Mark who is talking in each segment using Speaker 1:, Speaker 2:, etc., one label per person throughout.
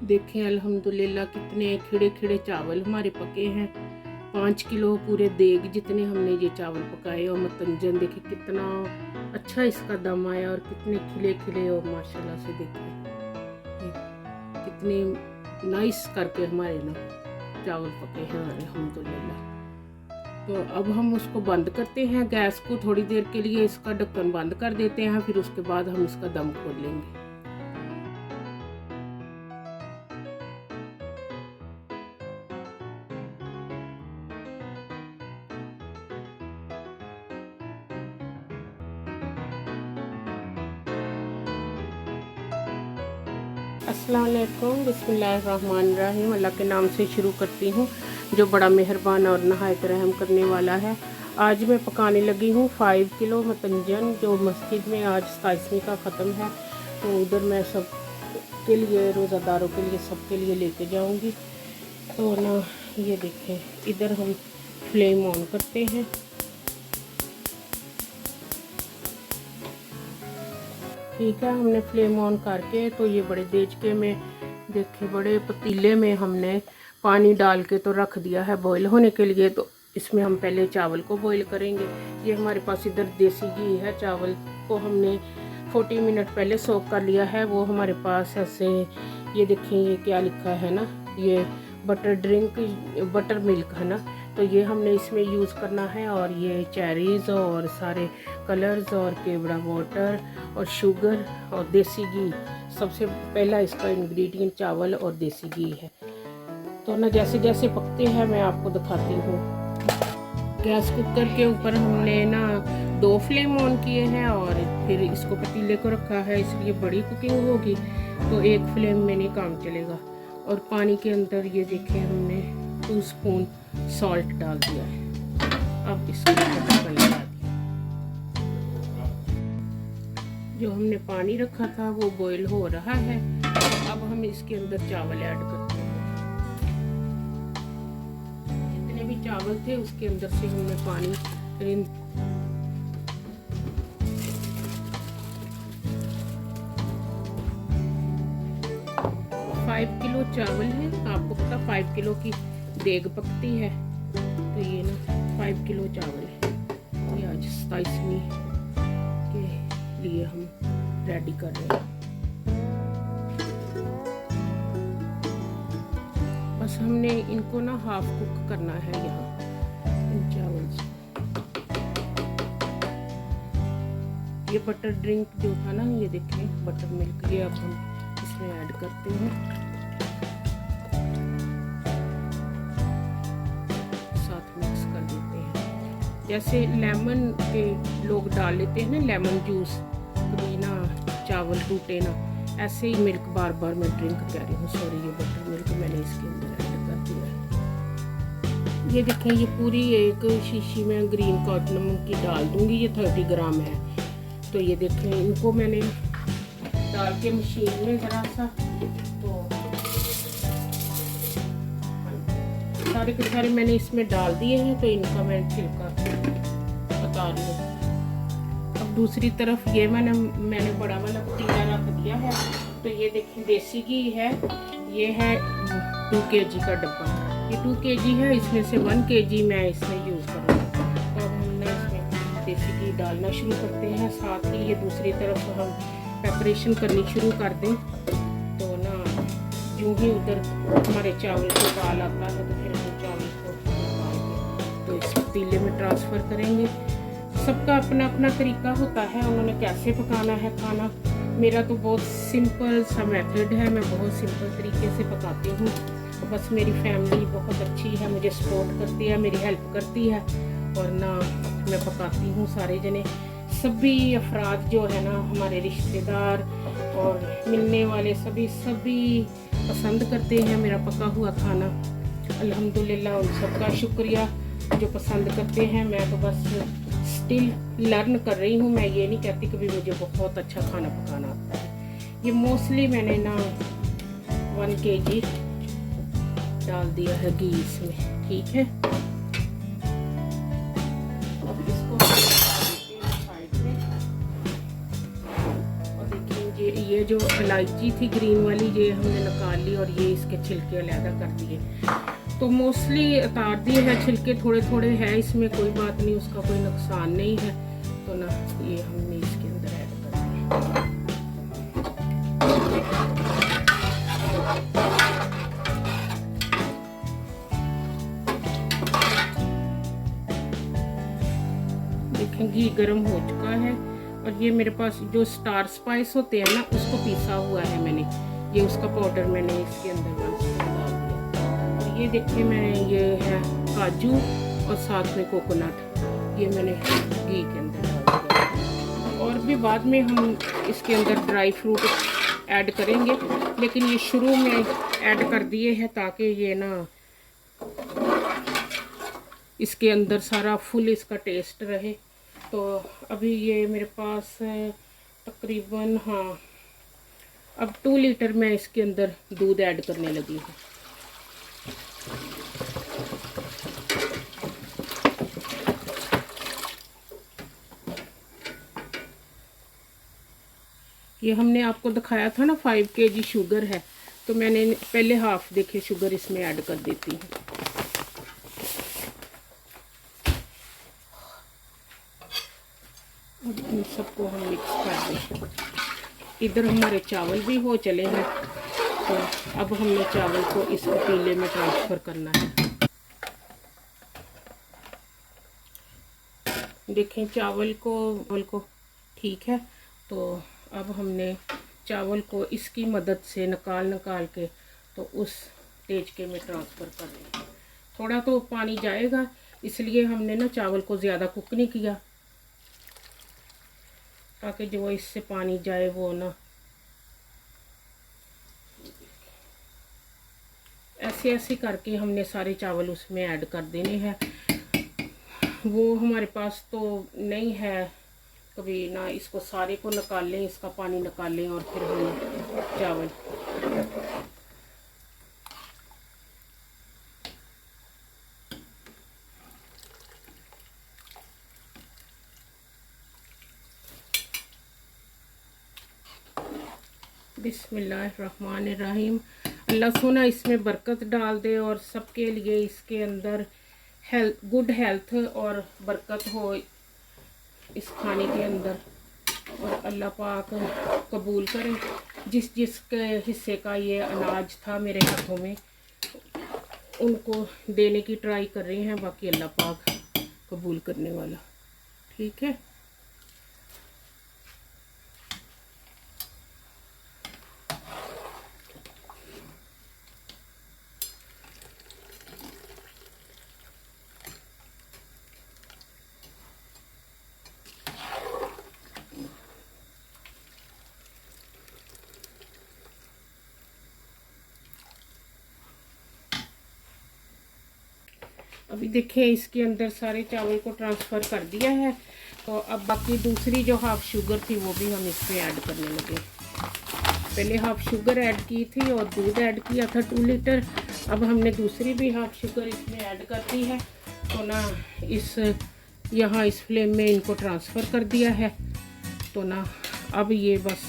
Speaker 1: देखें अल्हम्दुलिल्लाह कितने खिड़े खिड़े चावल हमारे पके हैं। 5 किलो पूरे देग जितने हमने ये चावल पकाए और मतंजन देखे कितना अच्छा इसका दम आया और कितने खिले खिले और माशाल्लाह से देखें कितने नाइस करके हमारे ना चावल पके हैं अल्हम्दुलिल्लाह। तो अब हम उसको बंद करते हैं, गैस को थोड़ी देर के लिए इसका ढक्कन बंद कर देते हैं, फिर उसके बाद हम इसका दम खोल लेंगे। अस्सलाम वालेकुम, बिस्मिल्लाहिर्रहमानिर्रहीम। अल्लाह के नाम से शुरू करती हूँ जो बड़ा मेहरबान और नहायत रहम करने वाला है। आज मैं पकाने लगी हूँ 5 किलो मतंजन जो मस्जिद में आज 27वीं का ख़त्म है, तो उधर मैं सब के लिए रोज़ादारों के लिए सबके लिए लेके जाऊँगी। तो ना ये देखें, इधर हम फ्लेम ऑन करते हैं। ठीक है, हमने फ्लेम ऑन करके तो ये बड़े देचके में देखे बड़े पतीले में हमने पानी डाल के तो रख दिया है बॉईल होने के लिए। तो इसमें हम पहले चावल को बॉईल करेंगे। ये हमारे पास इधर देसी घी है, चावल को हमने 40 मिनट पहले सोक कर लिया है। वो हमारे पास ऐसे ये देखें, ये क्या लिखा है ना, ये बटर ड्रिंक बटर मिल्क है ना, तो ये हमने इसमें यूज़ करना है। और ये चेरीज़ और सारे कलर्स और केवड़ा वाटर और शुगर और देसी घी, सबसे पहला इसका इंग्रेडिएंट चावल और देसी घी है। तो ना जैसे जैसे पकते हैं मैं आपको दिखाती हूँ। गैस कुकर के ऊपर हमने ना 2 फ्लेम ऑन किए हैं और फिर इसको पतीले को रखा है, इसलिए बड़ी कुकिंग होगी तो 1 फ्लेम में नहीं काम चलेगा। और पानी के अंदर ये देखें हमने 2 स्पून सॉल्ट डाल दिया है। अब इसको ढक्कन लगा दिया। जो हमने पानी रखा था वो बॉईल हो रहा है। अब हम इसके अंदर चावल ऐड करते हैं। जितने भी चावल थे उसके अंदर से हमने पानी 5 किलो चावल है। आपको पता 5 किलो की देग पकती है, तो ये ना 5 किलो चावल है। ये आज 27वीं के लिए हम रेडी कर रहे हैं। बस हमने इनको ना हाफ कुक करना है यहाँ इन चावल से। ये बटर ड्रिंक जो था ना, ये देखें बटर मिल्क, ये अब हम इसमें ऐड करते हैं। साथ मिक्स कर देते हैं। जैसे लेमन के लोग डाल लेते हैं ना, लेमन जूस, कभी ना चावल टूटे ना, ऐसे ही मिल्क बार बार मैं ड्रिंक कह रही हूँ, सॉरी, ये बटर मिल्क मैंने इसके अंदर ऐड कर दिया है। ये देखें, ये पूरी एक शीशी में ग्रीन कार्डमम की डाल दूंगी, ये 30 ग्राम है। तो ये देखें, इनको मैंने डाल के मशीन में ज़रा सा, तो सारे के सारे मैंने इसमें डाल दिए हैं। तो इनका मैं छिलका उतार लूँ। अब दूसरी तरफ ये मैंने बड़ा वाला पतीला रख दिया है। तो ये देखें देसी घी है, ये है 2 kg का डब्बा। ये 2 kg है, इसमें से 1 kg मैं इसमें यूज़ करूँगी। तो अब हमने इसमें देसी घी डालना शुरू करते हैं। साथ ही ये दूसरी तरफ हम प्रेपरेशन करनी शुरू कर दें। तो ना यूँ ही उधर हमारे चावल को उबाल आता है, तो फिर हम चावल को निकाल के तो इस पतीले में ट्रांसफ़र करेंगे। सबका अपना अपना तरीका होता है, उन्होंने कैसे पकाना है खाना। मेरा तो बहुत सिंपल सा मेथड है, मैं बहुत सिंपल तरीके से पकाती हूँ। बस मेरी फैमिली बहुत अच्छी है, मुझे सपोर्ट करती है, मेरी हेल्प करती है और ना मैं पकाती हूँ। सारे जने सभी अफराद जो है ना, हमारे रिश्तेदार और मिलने वाले सभी पसंद करते हैं मेरा पका हुआ खाना। अल्हम्दुलिल्लाह उन सबका शुक्रिया जो पसंद करते हैं। मैं तो बस स्टिल लर्न कर रही हूँ, मैं ये नहीं कहती कि भी मुझे बहुत अच्छा खाना पकाना आता है। ये मोस्टली मैंने ना 1 kg डाल दिया है घी इसमें, ठीक है। अब इसको साइड में, और देखिए ये जो इलायची थी ग्रीन वाली ये हमने निकाल ली और ये इसके छिलके अलहदा कर दिए। तो मोस्टली उतार दिए हैं छिलके, थोड़े थोड़े है इसमें, कोई बात नहीं, उसका कोई नुकसान नहीं है। तो ना ये हमने इसके अंदर ऐड कर दिया। देखें घी गर्म हो चुका है और ये मेरे पास जो स्टार स्पाइस होते हैं ना उसको पीसा हुआ है मैंने, ये उसका पाउडर मैंने इसके अंदर डाल दिया। और ये देखिए मैंने ये है काजू और साथ में कोकोनट, ये मैंने घी के अंदर डाल दिया। और भी बाद में हम इसके अंदर ड्राई फ्रूट ऐड करेंगे, लेकिन ये शुरू में ऐड कर दिए हैं ताकि ये ना इसके अंदर सारा फुल इसका टेस्ट रहे। तो अभी ये मेरे पास तकरीबन, हाँ, अब 2 लीटर मैं इसके अंदर दूध ऐड करने लगी हूँ। ये हमने आपको दिखाया था ना 5 kg शुगर है, तो मैंने पहले हाफ देखिए शुगर इसमें ऐड कर देती हूँ। इन सबको हम मिक्स कर दें। इधर हमारे चावल भी हो चले हैं, तो अब हमने चावल को इस पतीले में ट्रांसफ़र करना है। देखें चावल को ठीक है, तो अब हमने चावल को इसकी मदद से निकाल के तो उस टेचके में ट्रांसफ़र कर दें। थोड़ा तो पानी जाएगा, इसलिए हमने ना चावल को ज़्यादा कुक नहीं किया, ताकि जो इससे पानी जाए वो ना ऐसे करके हमने सारे चावल उसमें ऐड कर देने हैं। वो हमारे पास तो नहीं है कभी ना, इसको सारे को निकालें, इसका पानी निकालें और फिर हम चावल। बिस्मिल्लाहिर्रहमानिर्रहीम। अल्लाह सोना इसमें बरकत डाल दे और सबके लिए इसके अंदर गुड हेल्थ और बरकत हो इस खाने के अंदर, और अल्लाह पाक कबूल करे। जिसके हिस्से का ये अनाज था मेरे हाथों में उनको देने की ट्राई कर रहे हैं, बाकी अल्लाह पाक कबूल करने वाला। ठीक है, अभी देखिए इसके अंदर सारे चावल को ट्रांसफ़र कर दिया है। तो अब बाकी दूसरी जो हाफ शुगर थी वो भी हम इसमें ऐड करने लगे। पहले हाफ शुगर ऐड की थी और दूध ऐड किया था 2 लीटर। अब हमने दूसरी भी हाफ शुगर इसमें ऐड कर दी है। तो ना यहाँ इस फ्लेम में इनको ट्रांसफ़र कर दिया है। तो ना अब ये बस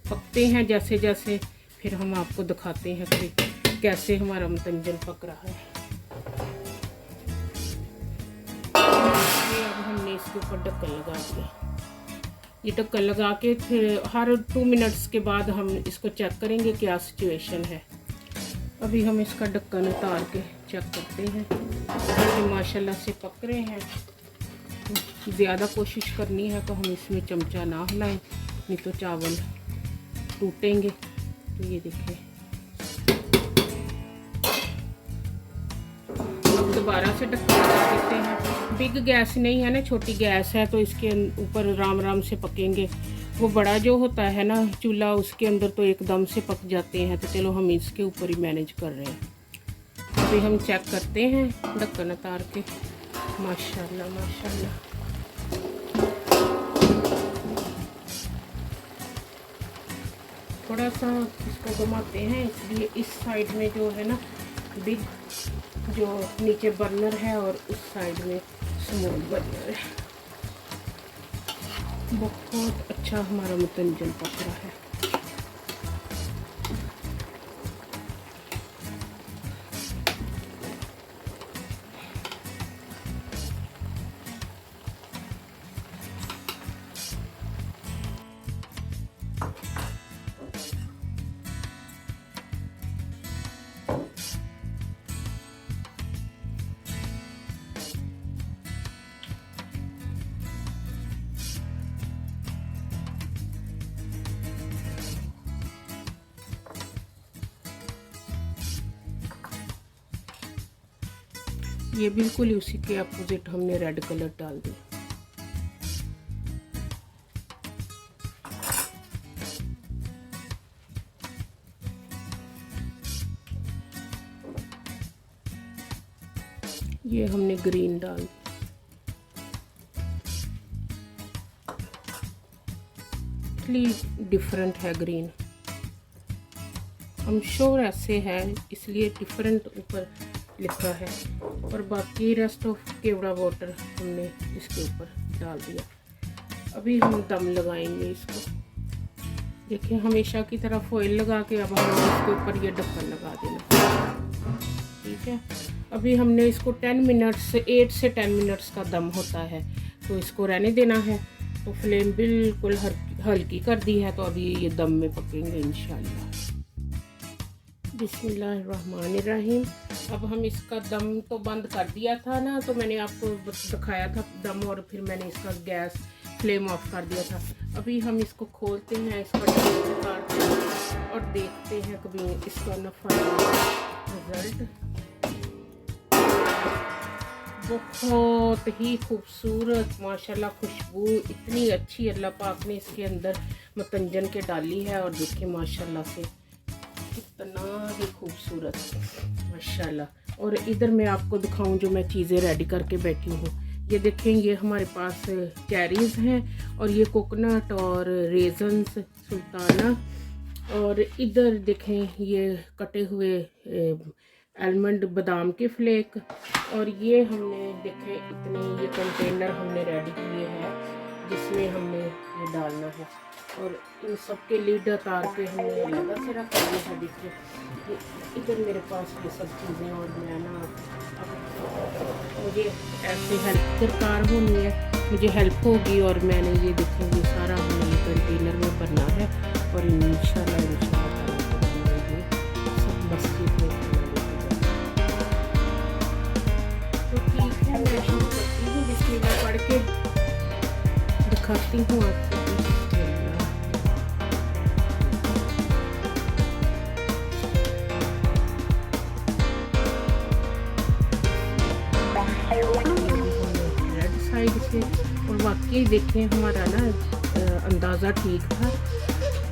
Speaker 1: पकते हैं जैसे जैसे, फिर हम आपको दिखाते हैं कि कैसे हमारा मतंजन पक रहा है। अब हमने इसके ऊपर ढक्कन लगा के, ये ढक्कन लगा के फिर हर 2 मिनट्स के बाद हम इसको चेक करेंगे क्या सिचुएशन है। अभी हम इसका ढक्कन उतार के चेक करते हैं। ये माशाल्लाह से पक रहे हैं। ज़्यादा कोशिश करनी है तो हम इसमें चमचा ना हिलाएं, नहीं तो चावल टूटेंगे। तो ये देखिए दोबारा से ढक्कन लगा देते हैं। बिग गैस नहीं है ना, छोटी गैस है, तो इसके ऊपर राम राम से पकेंगे। वो बड़ा जो होता है ना चूल्हा, उसके अंदर तो एकदम से पक जाते हैं। तो चलो हम इसके ऊपर ही मैनेज कर रहे हैं। अभी हम चेक करते हैं ढक्कन उतार के। माशाल्लाह माशाल्लाह, थोड़ा सा इसको घुमाते हैं, इसलिए इस साइड में जो है ना बिग जो नीचे बर्नर है और उस साइड में स्मॉल बर्नर है। बहुत अच्छा हमारा मतंजन पक रहा है। ये बिल्कुल ही उसी के अपोजिट हमने रेड कलर डाल दिया। ये हमने ग्रीन डाल दिया। डिफरेंट है ग्रीन, हम श्योर ऐसे है इसलिए डिफरेंट ऊपर लिखा है। और बाकी रेस्ट ऑफ केवड़ा वाटर हमने इसके ऊपर डाल दिया। अभी हम दम लगाएंगे इसको। देखिए हमेशा की तरह फॉइल लगा के अब हम इसके ऊपर ये ढक्कन लगा देना। ठीक है, अभी हमने इसको 10 मिनट्स से 8 से 10 मिनट्स का दम होता है, तो इसको रहने देना है। तो फ्लेम बिल्कुल हल्की कर दी है, तो अभी ये दम में पकेंगे इंशाल्लाह। बिस्मिल्लाहिर्रहमानिर्रहीम। अब हम इसका दम तो बंद कर दिया था ना, तो मैंने आपको दिखाया था दम, और फिर मैंने इसका गैस फ्लेम ऑफ कर दिया था। अभी हम इसको खोलते हैं, इसका ढक्कन उतारते हैं और देखते हैं कभी इसका नफा रिजल्ट। बहुत ही खूबसूरत माशाल्लाह, खुशबू इतनी अच्छी अल्लाह पाक ने इसके अंदर मतंजन के डाली है। और देखिए माशाल्लाह से कितना ही खूबसूरत माशाल्लाह। और इधर मैं आपको दिखाऊं जो मैं चीज़ें रेडी करके बैठी हूँ। ये देखें, ये हमारे पास चेरीज़ हैं, और ये कोकोनट और रेजन्स सुल्ताना, और इधर देखें ये कटे हुए आलमंड बादाम के फ्लेक। और ये हमने देखे इतने ये कंटेनर हमने रेडी किए हैं जिसमें हमने ये डालना है। और इन सब के लीड उतार के हमने अलग से रख दिए है। देखिए इधर मेरे पास ये सब चीज़ें, और मैं ना अब मुझे ऐसे हेल्प दरकार होनी है, मुझे हेल्प होगी। और मैंने ये देखेंगे सारा हमने ये कंटेनर में भरना है, और इंशाल्लाह सब मस्जिद में पढ़ के दिखाती हूँ आपको। रेड साइड से, और वाकई देखें हमारा ना अंदाज़ा ठीक था।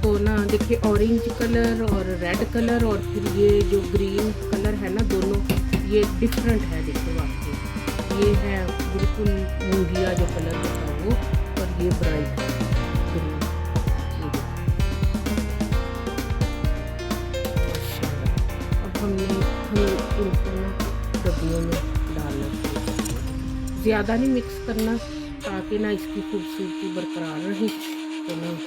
Speaker 1: तो ना देखिए ऑरेंज कलर और रेड कलर, और फिर ये जो ग्रीन कलर है ना, दोनों ये डिफरेंट है। देखो वाकई ये है बिल्कुल मूंगिया जो कलर होता है वो, और ये ब्राइट ग्रीन। अब हम इनको डब्बियों में डालना, ज़्यादा नहीं मिक्स करना ताकि ना इसकी खूबसूरती बरकरार रहे। तो ना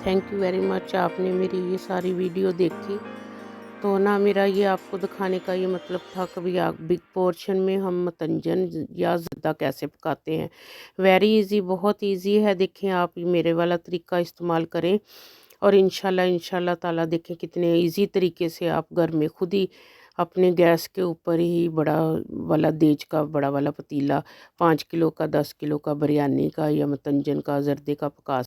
Speaker 1: थैंक यू वेरी मच, आपने मेरी ये सारी वीडियो देखी। तो ना मेरा ये आपको दिखाने का ये मतलब था, कभी आप बिग पोर्शन में हम मतंजन या ज़र्दा कैसे पकाते हैं। वेरी इजी, बहुत इजी है। देखें आप मेरे वाला तरीका इस्तेमाल करें और इंशाल्लाह ताला देखें कितने इजी तरीके से आप घर में खुद ही अपने गैस के ऊपर ही बड़ा वाला देज का बड़ा वाला पतीला 5 किलो का 10 किलो का बिरयानी का या मतंजन का जर्दे का पका